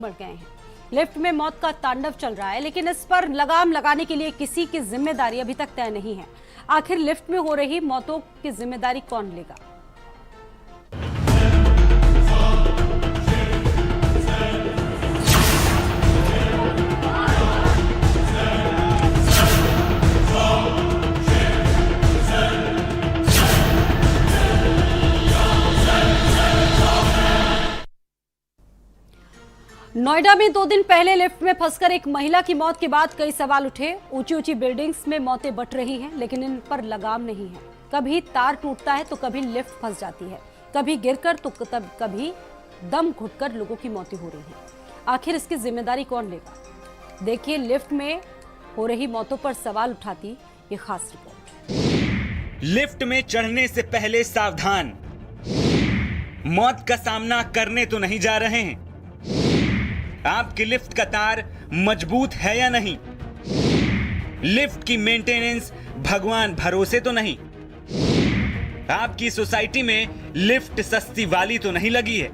बढ़ गए हैं। लिफ्ट में मौत का तांडव चल रहा है, लेकिन इस पर लगाम लगाने के लिए किसी की जिम्मेदारी अभी तक तय नहीं है। आखिर लिफ्ट में हो रही मौतों की जिम्मेदारी कौन लेगा? नोएडा में 2 दिन पहले लिफ्ट में फंसकर एक महिला की मौत के बाद कई सवाल उठे। ऊंची ऊंची बिल्डिंग्स में मौतें बट रही हैं, लेकिन इन पर लगाम नहीं है। कभी तार टूटता है तो कभी लिफ्ट फंस जाती है, कभी गिरकर तो कभी दम घुटकर लोगों की मौतें हो रही हैं। आखिर इसकी जिम्मेदारी कौन लेगा? देखिए लिफ्ट में हो रही मौतों पर सवाल उठाती ये खास रिपोर्ट। लिफ्ट में चढ़ने से पहले सावधान, मौत का सामना करने तो नहीं जा रहे हैं। आपकी लिफ्ट का तार मजबूत है या नहीं? लिफ्ट की मेंटेनेंस भगवान भरोसे तो नहीं? आपकी सोसाइटी में लिफ्ट सस्ती वाली तो नहीं लगी है?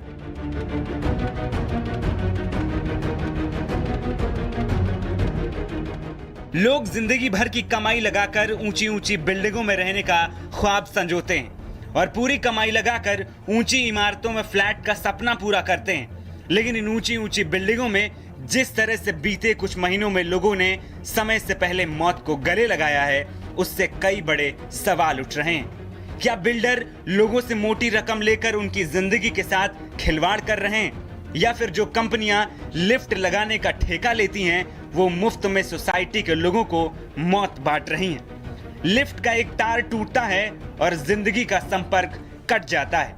लोग जिंदगी भर की कमाई लगाकर ऊंची ऊंची बिल्डिंगों में रहने का ख्वाब संजोते हैं और पूरी कमाई लगाकर ऊंची इमारतों में फ्लैट का सपना पूरा करते हैं। लेकिन इन ऊंची ऊंची बिल्डिंगों में जिस तरह से बीते कुछ महीनों में लोगों ने समय से पहले मौत को गले लगाया है, उससे कई बड़े सवाल उठ रहे हैं। क्या बिल्डर लोगों से मोटी रकम लेकर उनकी जिंदगी के साथ खिलवाड़ कर रहे हैं, या फिर जो कंपनियां लिफ्ट लगाने का ठेका लेती हैं वो मुफ्त में सोसाइटी के लोगों को मौत बांट रही हैं? लिफ्ट का एक तार टूटता है और जिंदगी का संपर्क कट जाता है।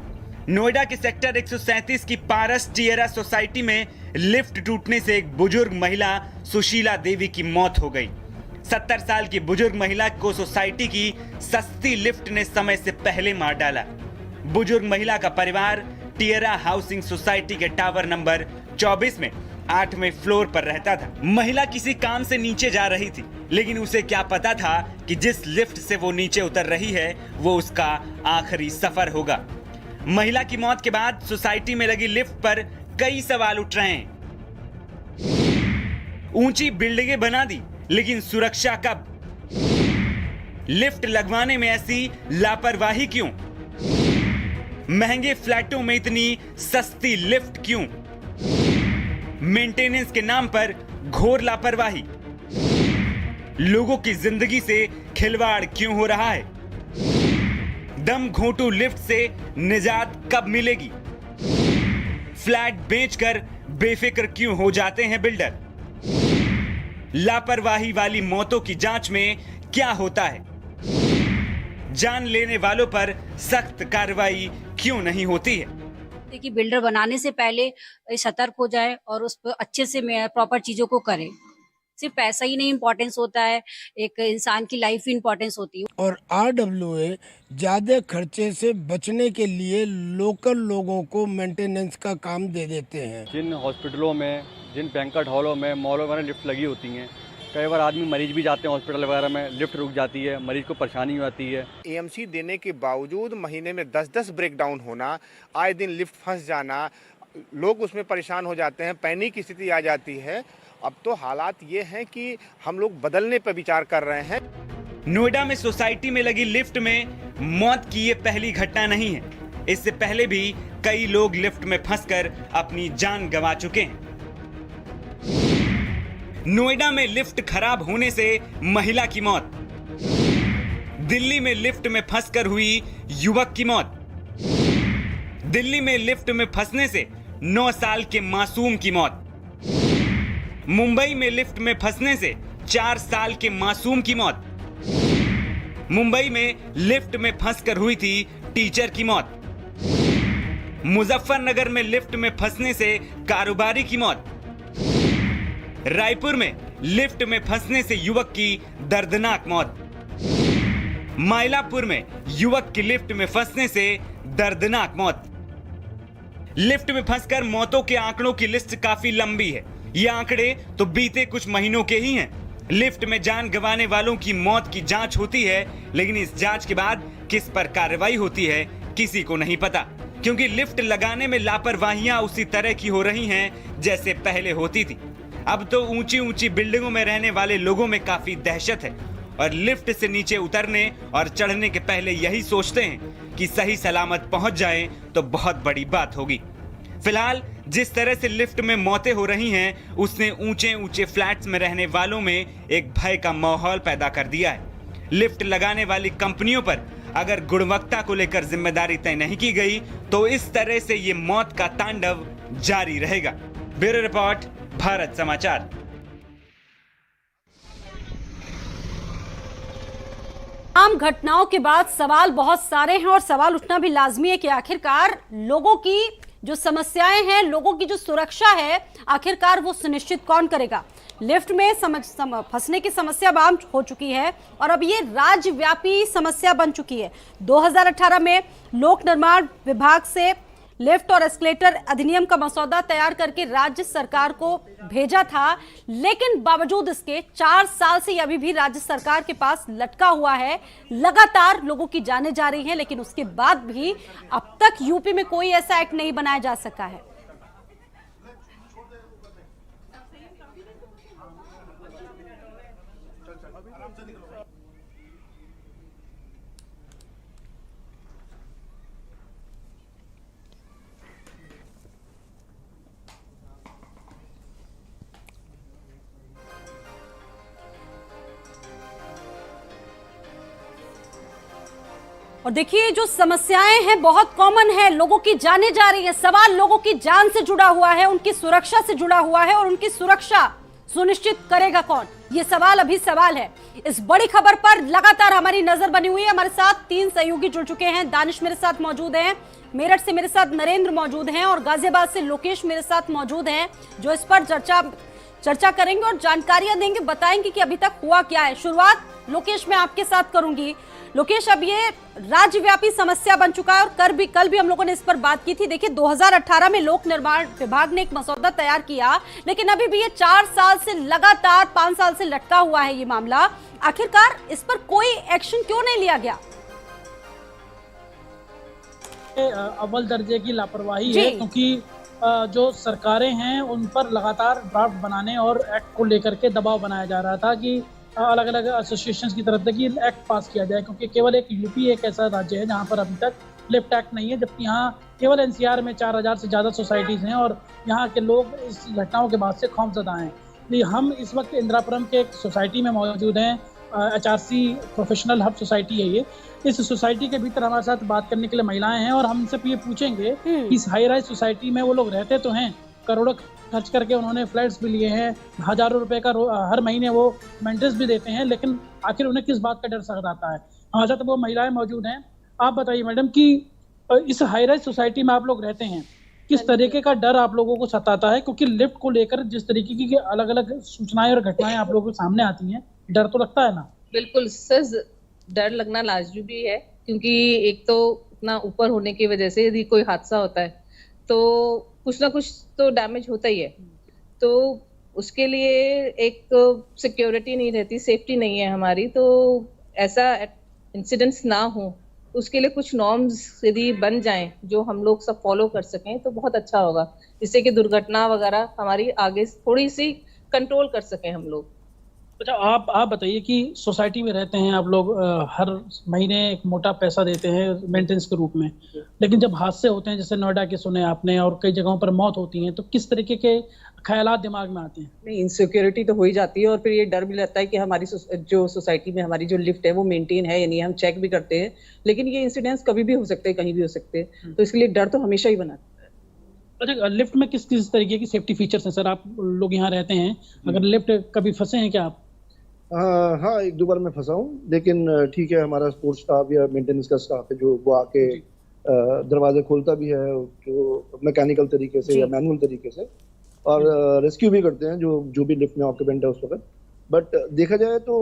नोएडा के सेक्टर 137 की पारस टिएरा सोसाइटी में लिफ्ट टूटने से एक बुजुर्ग महिला सुशीला देवी की मौत हो गई। 70 साल की बुजुर्ग महिला को सोसाइटी की सस्ती लिफ्ट ने समय से पहले मार डाला। बुजुर्ग महिला का परिवार टिएरा हाउसिंग सोसाइटी के टावर नंबर 24 में 8वें फ्लोर पर रहता था। महिला किसी काम से नीचे जा रही थी, लेकिन उसे क्या पता था कि जिस लिफ्ट से वो नीचे उतर रही है वो उसका आखिरी सफर होगा। महिला की मौत के बाद सोसाइटी में लगी लिफ्ट पर कई सवाल उठ रहे हैं। ऊंची बिल्डिंगें बना दी, लेकिन सुरक्षा कब? लिफ्ट लगवाने में ऐसी लापरवाही क्यों? महंगे फ्लैटों में इतनी सस्ती लिफ्ट क्यों? मेंटेनेंस के नाम पर घोर लापरवाही। लोगों की जिंदगी से खिलवाड़ क्यों हो रहा है? दम घोंटू लिफ्ट से निजात कब मिलेगी? फ्लैट बेचकर बेफिक्र क्यों हो जाते हैं बिल्डर? लापरवाही वाली मौतों की जांच में क्या होता है? जान लेने वालों पर सख्त कार्रवाई क्यों नहीं होती है? कि बिल्डर बनाने से पहले सतर्क हो जाए और उस पर अच्छे से प्रॉपर चीजों को करे। सिर्फ पैसा ही नहीं इम्पोर्टेंस होता है, एक इंसान की लाइफ भी इम्पोर्टेंस होती है। और RWA ज्यादा खर्चे से बचने के लिए लोकल लोगों को मेंटेनेंस का काम दे देते हैं। जिन हॉस्पिटलों में, जिन बैंक्वेट हॉलों में, मॉलों में लिफ्ट लगी होती हैं, कई बार आदमी मरीज भी जाते हैं हॉस्पिटल वगैरह में, लिफ्ट रुक जाती है, मरीज को परेशानी हो जाती है। AMC देने के बावजूद महीने में 10-10 ब्रेकडाउन होना, आए दिन लिफ्ट फंस जाना, लोग उसमें परेशान हो जाते हैं, पैनिक की स्थिति आ जाती है। अब तो हालात ये हैं कि हम लोग बदलने पर विचार कर रहे हैं। नोएडा में सोसाइटी में लगी लिफ्ट में मौत की ये पहली घटना नहीं है। इससे पहले भी कई लोग लिफ्ट में फंसकर अपनी जान गंवा चुके हैं। नोएडा में लिफ्ट खराब होने से महिला की मौत। दिल्ली में लिफ्ट में फंसकर हुई युवक की मौत। दिल्ली में लिफ्ट में फंसने से 9 साल के मासूम की मौत। मुंबई में लिफ्ट में फंसने से 4 साल के मासूम की मौत। मुंबई में लिफ्ट में फंसकर हुई थी टीचर की मौत। मुजफ्फरनगर में लिफ्ट में फंसने से कारोबारी की मौत। रायपुर में लिफ्ट में फंसने से युवक की दर्दनाक मौत। मायलापुर में युवक की लिफ्ट में फंसने से दर्दनाक मौत। लिफ्ट में फंसकर मौतों के आंकड़ों की लिस्ट काफी लंबी है। ये आंकड़े तो बीते कुछ महीनों के ही हैं। लिफ्ट में जान गंवाने वालों की मौत की जांच होती है, लेकिन इस जांच के बाद किस पर कार्रवाई होती है किसी को नहीं पता। क्योंकि लिफ्ट लगाने में लापरवाहियां उसी तरह की हो रही हैं जैसे पहले होती थी। अब तो ऊंची ऊंची बिल्डिंगों में रहने वाले लोगों में काफी दहशत है और लिफ्ट से नीचे उतरने और चढ़ने के पहले यही सोचते हैं कि सही सलामत पहुंच जाए तो बहुत बड़ी बात होगी। फिलहाल जिस तरह से लिफ्ट में मौतें हो रही हैं, उसने ऊंचे ऊंचे फ्लैट्स में रहने वालों में एक भय का माहौल पैदा कर दिया है। लिफ्ट लगाने वाली कंपनियों पर अगर गुणवत्ता को लेकर जिम्मेदारी तय नहीं की गई तो इस तरह से ये मौत का तांडव जारी रहेगा। ब्यूरो रिपोर्ट, भारत समाचार। आम घटनाओं के बाद सवाल बहुत सारे हैं और सवाल उठना भी लाजमी है कि आखिरकार लोगों की जो समस्याएं हैं, लोगों की जो सुरक्षा है, आखिरकार वो सुनिश्चित कौन करेगा। लिफ्ट में फंसने की समस्या आम हो चुकी है और अब ये राज्यव्यापी समस्या बन चुकी है। 2018 में लोक निर्माण विभाग से लिफ्ट और एस्केलेटर अधिनियम का मसौदा तैयार करके राज्य सरकार को भेजा था, लेकिन बावजूद इसके 4 साल से अभी भी राज्य सरकार के पास लटका हुआ है। लगातार लोगों की जानें जा रही हैं, लेकिन उसके बाद भी अब तक यूपी में कोई ऐसा एक्ट नहीं बनाया जा सका है। और देखिए जो समस्याएं हैं बहुत कॉमन है, लोगों की जाने जा रही है। सवाल लोगों की जान से जुड़ा हुआ है, उनकी सुरक्षा से जुड़ा हुआ है और उनकी सुरक्षा सुनिश्चित करेगा कौन, ये सवाल अभी सवाल है। इस बड़ी खबर पर लगातार हमारी नजर बनी हुई है। हमारे साथ 3 सहयोगी जुड़ चुके हैं। दानिश मेरे साथ मौजूद हैं, मेरठ से मेरे साथ नरेंद्र मौजूद हैं और गाजियाबाद से लोकेश मेरे साथ मौजूद हैं, जो इस पर चर्चा करेंगे और जानकारियां देंगे, बताएंगे कि अभी तक हुआ क्या है। शुरुआत लोकेश मैं आपके साथ करूंगी। लोकेश, अब ये राज्यव्यापी समस्या बन चुका है और कल भी हम लोगों ने इस पर बात की थी। देखिए 2018 में लोक निर्माण विभाग ने एक मसौदा तैयार किया, लेकिन अभी भी ये 4 साल से लगातार 5 साल से लटका हुआ है ये मामला। आखिरकार इस पर कोई एक्शन क्यों नहीं लिया गया? अव्वल दर्जे की लापरवाही है, क्योंकि जो सरकारें हैं उन पर लगातार ड्राफ्ट बनाने और एक्ट को लेकर के दबाव बनाया जा रहा था कि अलग अलग एसोसिएशंस की तरफ से कि एक्ट पास किया जाए, क्योंकि केवल एक यूपी एक ऐसा राज्य है जहां पर अभी तक लिफ्ट एक्ट नहीं है, जबकि यहाँ केवल एनसीआर में 4000 से ज़्यादा सोसाइटीज़ हैं और यहाँ के लोग इस घटनाओं के बाद से खौफजदा हैं। इसलिए हम इस वक्त इंदिरापुरम के एक सोसाइटी में मौजूद हैं, HRC प्रोफेशनल हब सोसाइटी है ये। इस सोसाइटी के भीतर हमारे साथ बात करने के लिए महिलाएं हैं और हम इनसे ये पूछेंगे कि इस हाई राइज सोसाइटी में वो लोग रहते तो हैं, करोड़ों खर्च करके उन्होंने फ्लैट्स भी लिए हैं, हजारों रुपए का हर महीने वो मेंटेनेंस भी देते हैं, लेकिन आखिर उन्हें किस बात का डर सताता है। हमारे साथ वो महिलाएं मौजूद हैं। आप बताइए मैडम कि इस हाई राइज सोसाइटी में आप लोग रहते हैं, किस तरीके का डर आप लोगों को सताता है? क्योंकि लिफ्ट को लेकर जिस तरीके की अलग अलग सूचनाएं और घटनाएं आप लोगों के सामने आती हैं, डर तो लगता है ना? बिल्कुल सर, डर लगना लाजमी भी है, क्योंकि एक तो इतना ऊपर होने की वजह से यदि कोई हादसा होता है तो कुछ ना कुछ तो डैमेज होता ही है, तो उसके लिए एक तो सिक्योरिटी नहीं रहती, सेफ्टी नहीं है हमारी, तो ऐसा इंसिडेंट्स ना हो उसके लिए कुछ नॉर्म्स यदि बन जाएं जो हम लोग सब फॉलो कर सकें तो बहुत अच्छा होगा, जिससे कि दुर्घटना वगैरह हमारी आगे थोड़ी सी कंट्रोल कर सकें हम लोग। अच्छा, आप बताइए कि सोसाइटी में रहते हैं आप लोग, हर महीने एक मोटा पैसा देते हैं मेंटेनेंस के रूप में, लेकिन जब हादसे होते हैं जैसे नोएडा के सुने आपने और कई जगहों पर मौत होती है, तो किस तरीके के ख्यालात दिमाग में आते हैं? नहीं, इनसिक्योरिटी तो हो ही जाती है और फिर ये डर भी लगता है कि हमारी जो सोसाइटी में हमारी जो लिफ्ट है वो मेंटेन है या नहीं। हम चेक भी करते हैं, लेकिन ये इंसिडेंट्स कभी भी हो सकते हैं, कहीं भी हो सकते हैं, तो इसके लिए डर तो हमेशा ही बना। अच्छा, लिफ्ट में किस किस तरीके की सेफ्टी फीचर्स हैं सर? आप लोग यहाँ रहते हैं, अगर लिफ्ट कभी फंसे हैं क्या आप? हाँ, 1-2 बार मैं फंसा हूँ, लेकिन ठीक है, हमारा सपोर्ट स्टाफ या मेंटेनेंस का स्टाफ है जो वो आके दरवाजे खोलता भी है, जो मैकेनिकल तरीके से या मैनुअल तरीके से, और रेस्क्यू भी करते हैं जो भी लिफ्ट में ऑक्यूपेंट है उस वक्त। बट देखा जाए तो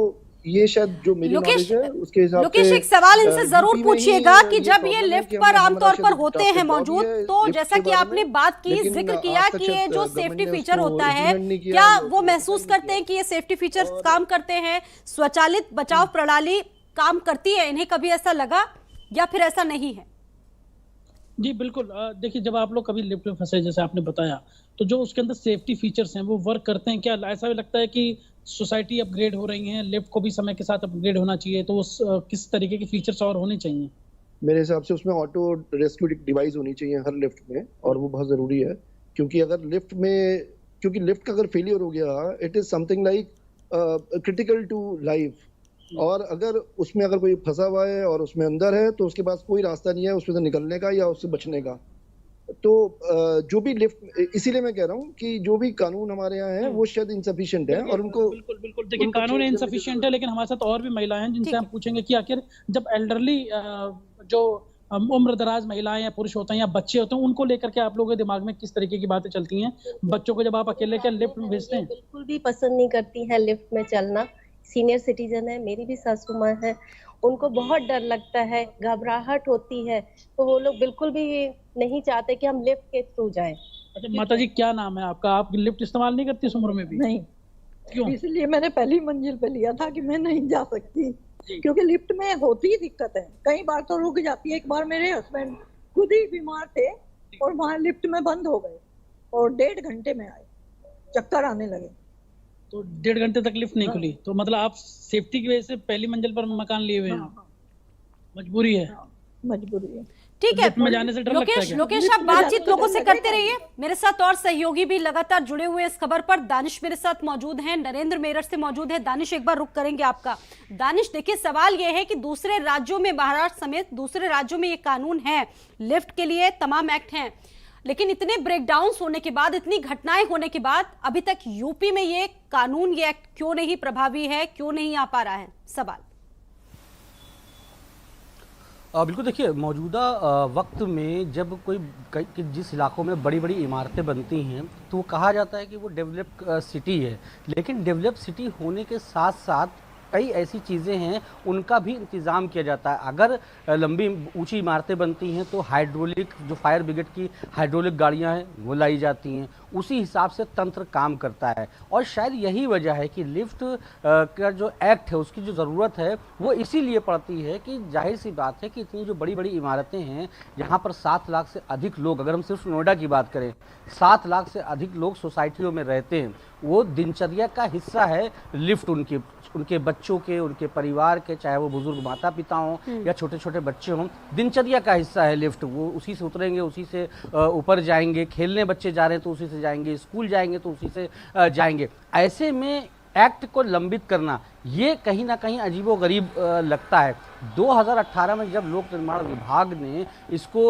ये शायद जो मेरी नॉलेज है उसके हिसाब से लोकेश एक सवाल इनसे जरूर पूछिएगा कि जब ये लिफ्ट पर आमतौर पर होते हैं मौजूद, तो जैसा कि आपने बात की, जिक्र किया कि ये जो सेफ्टी फीचर होता है, क्या वो महसूस करते हैं कि ये सेफ्टी फीचर काम करते हैं, स्वचालित बचाव प्रणाली काम करती है? इन्हें कभी ऐसा लगा या फिर ऐसा नहीं है? जी बिल्कुल। देखिए, जब आप लोग कभी लिफ्ट में फंसे जैसे आपने बताया, तो जो उसके अंदर सेफ्टी फीचर्स हैं वो वर्क करते हैं क्या? ऐसा भी लगता है कि सोसाइटी अपग्रेड हो रही है, लिफ्ट को भी समय के साथ अपग्रेड होना चाहिए, तो किस तरीके के फीचर्स और होने चाहिए? मेरे हिसाब से उसमें ऑटो रेस्क्यू डिवाइस होनी चाहिए हर लिफ्ट में, और वो बहुत ज़रूरी है, क्योंकि लिफ्ट का अगर फेलियर हो गया, it is something like critical to life. और अगर कोई फंसा हुआ है और उसमें अंदर है, तो उसके पास कोई रास्ता नहीं है उसमें से निकलने का या उससे बचने का। तो जो भी लिफ्ट, इसीलिए मैं कह रहा हूँ कि जो भी कानून हमारे यहाँ है वो शायद इनसफिशिएंट है, और उनको बिल्कुल बिल्कुल। देखिए, उनको कानून change करने की इनसफिशिएंट है, लेकिन हमारे साथ और भी महिलाएं हैं जिनसे ठीक हम है। पूछेंगे कि आखिर जब एल्डरली जो उम्र दराज महिलाएं या पुरुष होते हैं या बच्चे होते हैं, उनको लेकर के आप लोगों के दिमाग में किस तरीके की बातें चलती हैं? बच्चों को जब आप अकेले क्या लिफ्ट में भेजते हैं? बिल्कुल भी पसंद नहीं करती हैं लिफ्ट में चलना। सीनियर सिटीजन है, मेरी भी सासू माँ है, उनको बहुत डर लगता है, घबराहट होती है, तो वो लोग बिल्कुल भी नहीं चाहते कि हम लिफ्ट के थ्रू जाएं। अच्छा माता जी, क्या नाम है आपका? आप लिफ्ट इस्तेमाल नहीं करती इस उम्र में भी? नहीं, क्यों? इसलिए मैंने पहली मंजिल पे लिया था कि मैं नहीं जा सकती, क्योंकि लिफ्ट में होती ही दिक्कत है। कई बार तो रुक जाती है। एक बार मेरे हस्बैंड खुद ही बीमार थे और वहाँ लिफ्ट में बंद हो गए और 1.5 घंटे में आए, चक्कर आने लगे। तो 1.5 घंटे तक लिफ्ट नहीं खुली, तो मतलब आप सेफ्टी की वजह से पहली मंजिल पर मकान लिए हुए हैं? मजबूरी है। मजबूरी है। ठीक है लिफ्ट में जाने से डर लगता है क्या? लोकेश आप बातचीत लोगों से करते रहिए। मेरे साथ और सहयोगी भी लगातार जुड़े हुए इस खबर पर। दानिश मेरे साथ मौजूद हैं, नरेंद्र मेरठ से मौजूद है। दानिश, एक बार रुक करेंगे आपका। दानिश, देखिए सवाल यह है कि दूसरे राज्यों में, महाराष्ट्र समेत दूसरे राज्यों में ये कानून है, लिफ्ट के लिए तमाम एक्ट हैं, लेकिन इतने ब्रेकडाउन्स होने के बाद, इतनी घटनाएं होने के बाद अभी तक यूपी में ये कानून, ये एक्ट क्यों नहीं प्रभावी है, क्यों नहीं आ पा रहा है? सवाल। बिल्कुल, देखिए मौजूदा वक्त में जब जिस इलाकों में बड़ी बड़ी इमारतें बनती हैं तो वो कहा जाता है कि वो डेवलप्ड सिटी है, लेकिन डेवलप्ड सिटी होने के साथ साथ कई ऐसी चीज़ें हैं उनका भी इंतज़ाम किया जाता है। अगर लंबी ऊंची इमारतें बनती हैं तो हाइड्रोलिक, जो फायर ब्रिगेड की हाइड्रोलिक गाड़ियां हैं वो लाई जाती हैं, उसी हिसाब से तंत्र काम करता है। और शायद यही वजह है कि लिफ्ट का जो एक्ट है उसकी जो ज़रूरत है वो इसीलिए पड़ती है कि जाहिर सी बात है कि इतनी जो बड़ी बड़ी इमारतें हैं जहाँ पर 7 लाख से अधिक लोग, अगर हम सिर्फ नोएडा की बात करें, 7 लाख से अधिक लोग सोसाइटियों में रहते हैं, वो दिनचर्या का हिस्सा है लिफ्ट, उनके बच्चों के, उनके परिवार के, चाहे वो बुजुर्ग माता पिता हों या छोटे छोटे बच्चे हों, दिनचर्या का हिस्सा है लिफ्ट। वो उसी से उतरेंगे, उसी से ऊपर जाएंगे, खेलने बच्चे जा रहे हैं तो उसी से जाएंगे, स्कूल जाएंगे तो उसी से जाएंगे। ऐसे में एक्ट को लंबित करना ये कहीं ना कहीं अजीबोगरीब लगता है। 2018 में जब लोक निर्माण विभाग ने इसको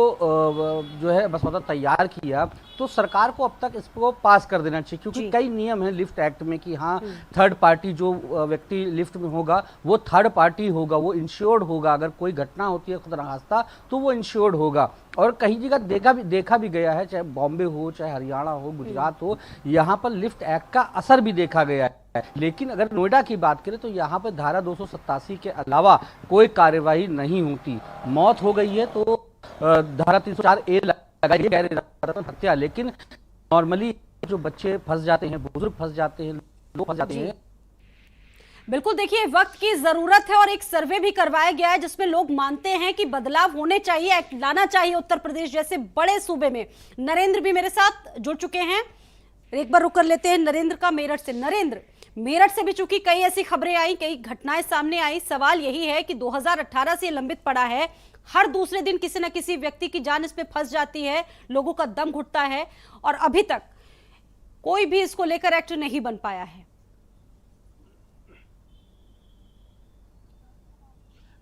जो है मसौदा तैयार किया तो सरकार को अब तक इसको पास कर देना चाहिए, क्योंकि कई नियम हैं लिफ्ट एक्ट में कि हाँ, थर्ड पार्टी जो व्यक्ति लिफ्ट में होगा वो थर्ड पार्टी होगा, वो इंश्योर्ड होगा, अगर कोई घटना होती है खुद हादसा तो वो इंश्योर्ड होगा। और कहीं जगह देखा भी गया है, चाहे बॉम्बे हो, चाहे हरियाणा हो, गुजरात हो, यहाँ पर लिफ्ट एक्ट का असर भी देखा गया है। लेकिन अगर नोएडा की बात करें तो यहाँ पर धारा 287 के अलावा कोई कार्यवाही नहीं होती। मौत हो गई है तो धारा 304A लगाई है, गैर हत्या, लेकिन नॉर्मली जो बच्चे फंस जाते हैं, बुजुर्ग फंस जाते हैं, लोग फंस जाते हैं। बिल्कुल, देखिए वक्त की जरूरत है और एक सर्वे भी करवाया गया है जिसमें लोग मानते हैं कि बदलाव होने चाहिए, एक्ट लाना चाहिए उत्तर प्रदेश जैसे बड़े सूबे में। नरेंद्र भी मेरे साथ जुड़ चुके हैं, एक बार रुक कर लेते हैं नरेंद्र का मेरठ से। नरेंद्र, मेरठ से भी चूंकि कई ऐसी खबरें आई, कई घटनाएं सामने आई, सवाल यही है कि 2018 से लंबित पड़ा है, हर दूसरे दिन किसी न किसी व्यक्ति की जान इसमें फंस जाती है, लोगों का दम घुटता है और अभी तक कोई भी इसको लेकर एक्ट नहीं बन पाया है।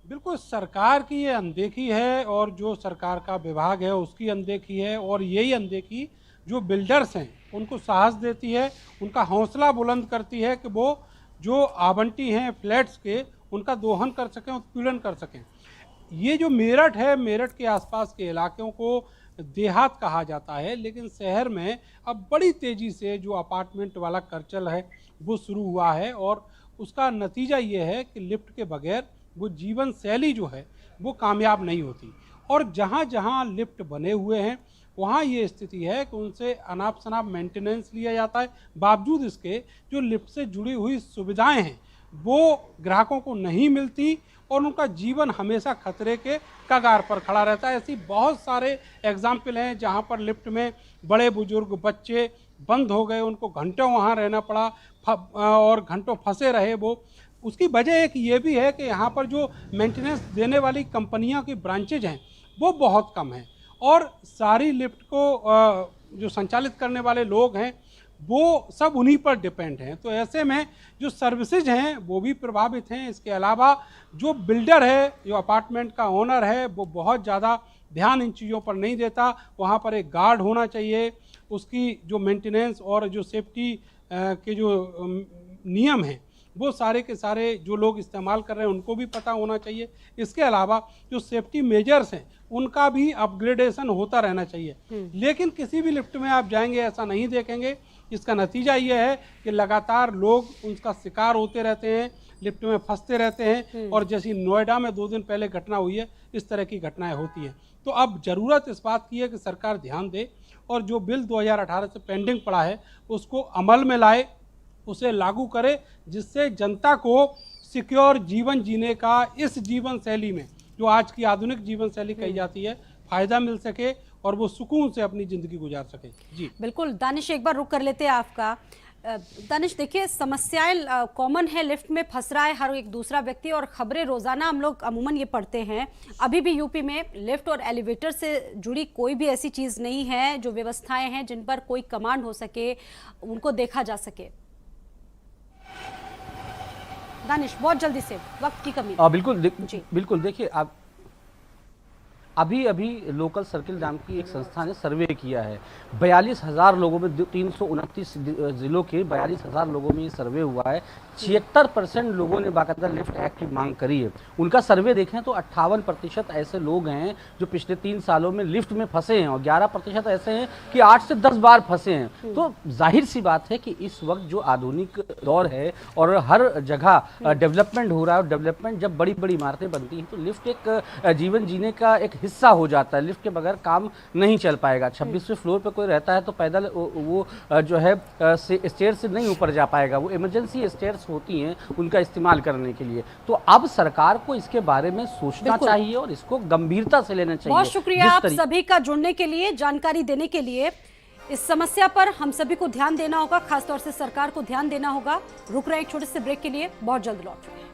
बिल्कुल, सरकार की ये अनदेखी है और जो सरकार का विभाग है उसकी अनदेखी है, और यही अनदेखी जो बिल्डर्स हैं उनको साहस देती है, उनका हौसला बुलंद करती है कि वो जो आवंटी हैं फ्लैट्स के उनका दोहन कर सकें, उत्पीड़न कर सकें। ये जो मेरठ है, मेरठ के आसपास के इलाकों को देहात कहा जाता है, लेकिन शहर में अब बड़ी तेज़ी से जो अपार्टमेंट वाला कल्चर है वो शुरू हुआ है, और उसका नतीजा ये है कि लिफ्ट के बगैर वो जीवन शैली जो है वो कामयाब नहीं होती। और जहाँ जहाँ लिफ्ट बने हुए हैं वहाँ ये स्थिति है कि उनसे अनाप शनाप मेंटेनेंस लिया जाता है, बावजूद इसके जो लिफ्ट से जुड़ी हुई सुविधाएं हैं वो ग्राहकों को नहीं मिलती, और उनका जीवन हमेशा खतरे के कगार पर खड़ा रहता है। ऐसी बहुत सारे एग्जाम्पल हैं जहां पर लिफ्ट में बड़े बुजुर्ग बच्चे बंद हो गए, उनको घंटों वहां रहना पड़ा और घंटों फंसे रहे वो। उसकी वजह एक ये भी है कि यहाँ पर जो मेंटेनेंस देने वाली कंपनियों की ब्रांचेज हैं वो बहुत कम हैं और सारी लिफ्ट को जो संचालित करने वाले लोग हैं वो सब उन्हीं पर डिपेंड हैं। तो ऐसे में जो सर्विसेज हैं वो भी प्रभावित हैं। इसके अलावा जो बिल्डर है, जो अपार्टमेंट का ओनर है, वो बहुत ज़्यादा ध्यान इन चीज़ों पर नहीं देता। वहाँ पर एक गार्ड होना चाहिए, उसकी जो मेंटेनेंस और जो सेफ्टी के जो नियम हैं वो सारे के सारे जो लोग इस्तेमाल कर रहे हैं उनको भी पता होना चाहिए। इसके अलावा जो सेफ्टी मेजर्स हैं उनका भी अपग्रेडेशन होता रहना चाहिए। लेकिन किसी भी लिफ्ट में आप जाएंगे ऐसा नहीं देखेंगे। इसका नतीजा ये है कि लगातार लोग उसका शिकार होते रहते हैं, लिफ्ट में फंसते रहते हैं और जैसी नोएडा में 2 दिन पहले घटना हुई है इस तरह की घटनाएं होती हैं। तो अब ज़रूरत इस बात की है कि सरकार ध्यान दे और जो बिल 2018 से पेंडिंग पड़ा है उसको अमल में लाए, उसे लागू करे, जिससे जनता को सिक्योर जीवन जीने का इस जीवन शैली में, जो आज की आधुनिक जीवन शैली कही जाती है, फायदा मिल सके और वो सुकून से अपनी जिंदगी गुजार सके। जी बिल्कुल। दानिश, एक बार रुक कर लेते हैं आपका। दानिश, देखिए समस्याएं कॉमन है, लिफ्ट में फंस रहा है हर एक दूसरा व्यक्ति और खबरें रोजाना हम लोग अमूमन ये पढ़ते हैं। अभी भी यूपी में लिफ्ट और एलिवेटर से जुड़ी कोई भी ऐसी चीज नहीं है, जो व्यवस्थाएं हैं जिन पर कोई कमांड हो सके, उनको देखा जा सके। दानिश, बहुत जल्दी से, वक्त की कमी। बिल्कुल देखिए, आप अभी लोकल सर्किल नाम की एक संस्था ने सर्वे किया है। 42,000 लोगों में 329 जिलों के 42,000 लोगों में ये सर्वे हुआ है। 76% लोगों ने बाकायदा लिफ्ट एक्ट की मांग करी है। उनका सर्वे देखें तो 58% ऐसे लोग हैं जो पिछले 3 सालों में लिफ्ट में फंसे हैं और 11% ऐसे हैं कि 8 से 10 बार फंसे हैं। तो जाहिर सी बात है कि इस वक्त जो आधुनिक दौर है और हर जगह डेवलपमेंट हो रहा है और डेवलपमेंट जब बड़ी बड़ी इमारतें बनती हैं तो लिफ्ट एक जीवन जीने का एक हिस्सा हो जाता है। लिफ्ट के बगैर काम नहीं चल पाएगा। 26वें फ्लोर पे कोई रहता है तो पैदल वो जो है स्टेयर से नहीं ऊपर जा पाएगा। वो इमरजेंसी स्टेयर्स होती हैं उनका इस्तेमाल करने के लिए। तो अब सरकार को इसके बारे में सोचना चाहिए और इसको गंभीरता से लेना चाहिए। बहुत शुक्रिया आप सभी का जुड़ने के लिए, जानकारी देने के लिए। इस समस्या पर हम सभी को ध्यान देना होगा, खासतौर से सरकार को ध्यान देना होगा। रुक रहे एक छोटे से ब्रेक के लिए, बहुत जल्द लौट रहे हैं।